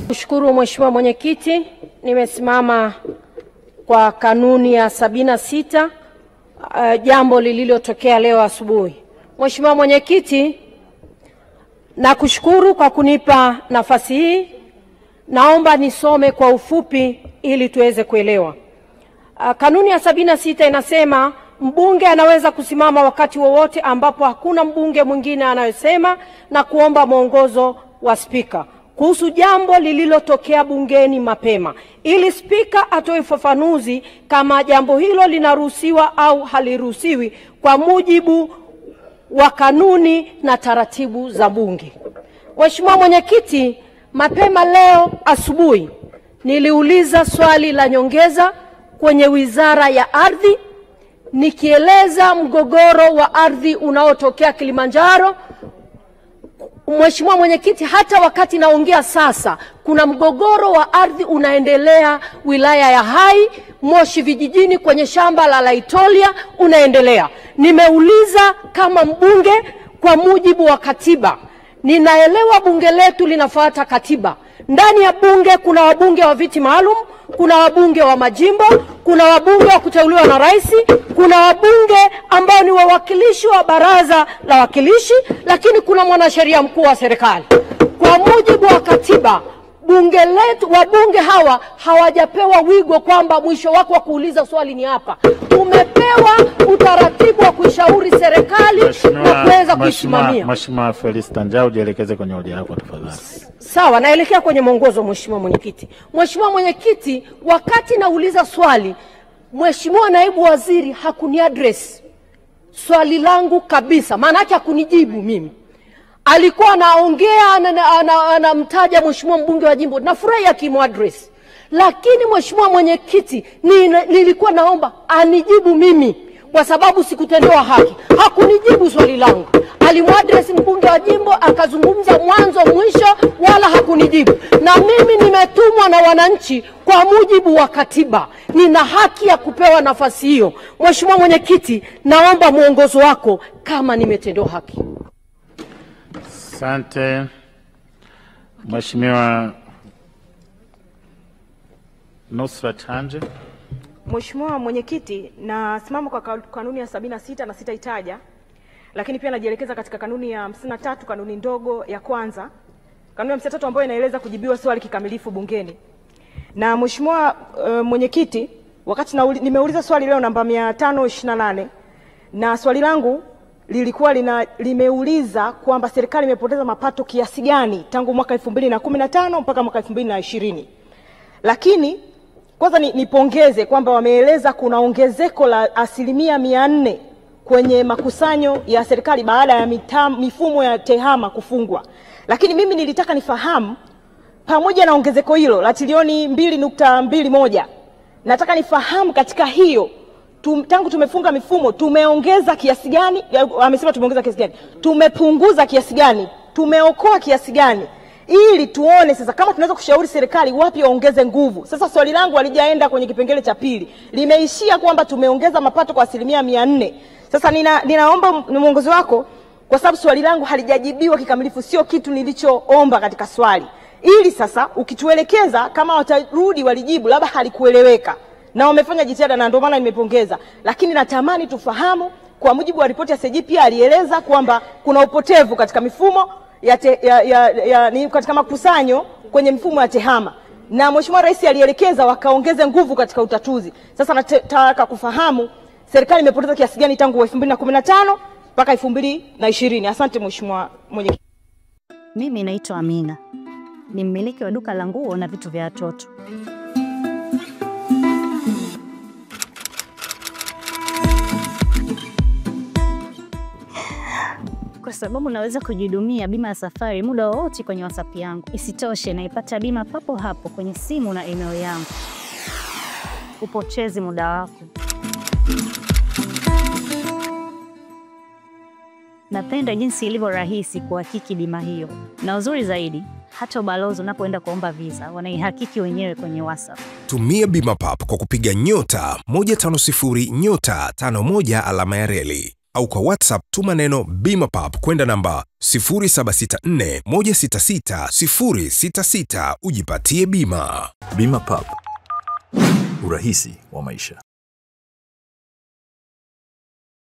Kushukuru Mheshimiwa Mwenyekiti, nimesimama kwa kanuni ya 76 jambo lililotokea leo asubuhi. Mheshimiwa Mwenyekiti, nakushukuru kwa kunipa nafasi hii. Naomba nisome kwa ufupi ili tuweze kuelewa. Kanuni ya 76 inasema mbunge anaweza kusimama wakati wowote ambapo hakuna mbunge mwingine anayesema na kuomba mwongozo wa spika kuhusu jambo lililotokea bungeni mapema, ili spika atoe ufafanuzi kama jambo hilo linaruhusiwa au haliruhusiwi kwa mujibu wa kanuni na taratibu za bunge. Mheshimiwa Mwenyekiti, mapema leo asubuhi niliuliza swali la nyongeza kwenye Wizara ya Ardhi nikieleza mgogoro wa ardhi unaotokea Kilimanjaro. Mheshimiwa Mwenyekiti, hata wakati naongea sasa kuna mgogoro wa ardhi unaendelea wilaya ya Hai, Moshi vijijini kwenye shamba la Laitolia unaendelea. Nimeuliza kama mbunge kwa mujibu wa katiba. Ninaelewa bunge letu linafuata katiba. Ndani ya bunge kuna wabunge wa viti maalum, kuna wabunge wa majimbo, kuna wabunge wa kuteuliwa na rais, kuna wabunge ambao ni wawakilishi wa baraza la wakilishi, lakini kuna mwanasheria mkuu wa serikali. Kwa mujibu wa katiba, bunge letu, wabunge hawa hawajapewa wigo kwamba mwisho wako wa kuuliza swali ni hapa. Umepewa utaratibu wa kuishauri serikali na kuweza kuisimamia. Mheshimiwa Felista Njau, jielekeze kwenye hoja yako tafadhali. Sawa, naelekea kwenye mwongozo Mheshimiwa Mwenyekiti. Mheshimiwa Mwenyekiti, wakati nauliza swali, Mheshimiwa Naibu Waziri hakuniaddress swali langu kabisa. Maana yake hakunijibu mimi. Alikuwa anaongea anamtaja Mheshimiwa mbunge wa jimbo. Nafurahi akimuaddress. Lakini Mheshimiwa Mwenyekiti, nilikuwa naomba anijibu mimi kwa sababu sikutendewa haki. Hakunijibu swali langu. Alimuaddress mbunge wa jimbo akazungumza mwanzo mwisho wala hakunijibu. Na mimi nimetumwa na wananchi kwa mujibu wa katiba. Nina haki ya kupewa nafasi hiyo. Mheshimiwa Mwenyekiti, naomba mwongozo wako kama nimetendewa haki. Asante. Mheshimiwa Nusrat Hanje. Mheshimiwa Mwenyekiti, nasimama kwa kanuni ya 76 na sitaitaja, lakini pia najielekeza katika kanuni ya 53, kanuni ndogo ya kwanza. Kanuni ya 53 ambayo inaeleza kujibiwa swali kikamilifu bungeni. Na Mheshimiwa Mwenyekiti, wakati nimeuliza swali leo namba 528 na swali langu lilikuwa limeuliza kwamba serikali imepoteza mapato kiasi gani tangu mwaka 2015 mpaka mwaka 2020. Lakini kwanza nipongeze kwamba wameeleza kuna ongezeko la 400% kwenye makusanyo ya serikali baada ya mifumo ya tehama kufungwa. Lakini mimi nilitaka nifahamu, pamoja na ongezeko hilo la trilioni 2.21, nataka nifahamu katika hiyo tangu tumefunga mifumo tumeongeza kiasi gani? Amesema tumeongeza kiasi gani? Tumepunguza kiasi gani? Tumeokoa kiasi gani? Ili tuone sasa kama tunaweza kushauri serikali wapi waongeze nguvu. Sasa swali langu halijaenda kwenye kipengele cha pili. Limeishia kwamba tumeongeza mapato kwa 400%. Sasa ninaomba mwongozo wako kwa sababu swali langu halijajibiwa kikamilifu, sio kitu nilichoomba katika swali. Ili sasa ukituelekeza kama watarudi walijibu labda halikueleweka. Na wamefanya jitihada na ndio maana nimepongeza. Lakini natamani tufahamu kwa mujibu wa ripoti ya CGP alieleza kwamba kuna upotevu katika mifumo katika makusanyo kwenye mifumo ya tehama. Na Mheshimiwa Rais alielekeza wakaongeze nguvu katika utatuzi. Sasa nataka kufahamu serikali imepoteza kiasi gani tangu 2015 mpaka 2020. Asante Mheshimiwa Mwenyekiti. Mimi naitwa Amina. Ni mmiliki wa duka la nguo na vitu vya watoto. Kwa sababu naweza kujihudumia bima ya safari muda wote kwenye WhatsApp yangu. Isitoshe naipata bima papo hapo kwenye simu na email yangu. Upotezi muda wako. Napenda jinsi ilivyo rahisi kuhakiki bima hiyo. Na uzuri zaidi, hata ubalozi unapoenda kuomba visa wanaihakiki wenyewe kwenye WhatsApp. Tumia bima pap kwa kupiga *150*51 alama ya reli. au kwa WhatsApp tuma neno BIMAPAP kwenda namba 0764166066 ujipatie bima. BIMAPAP, urahisi wa maisha.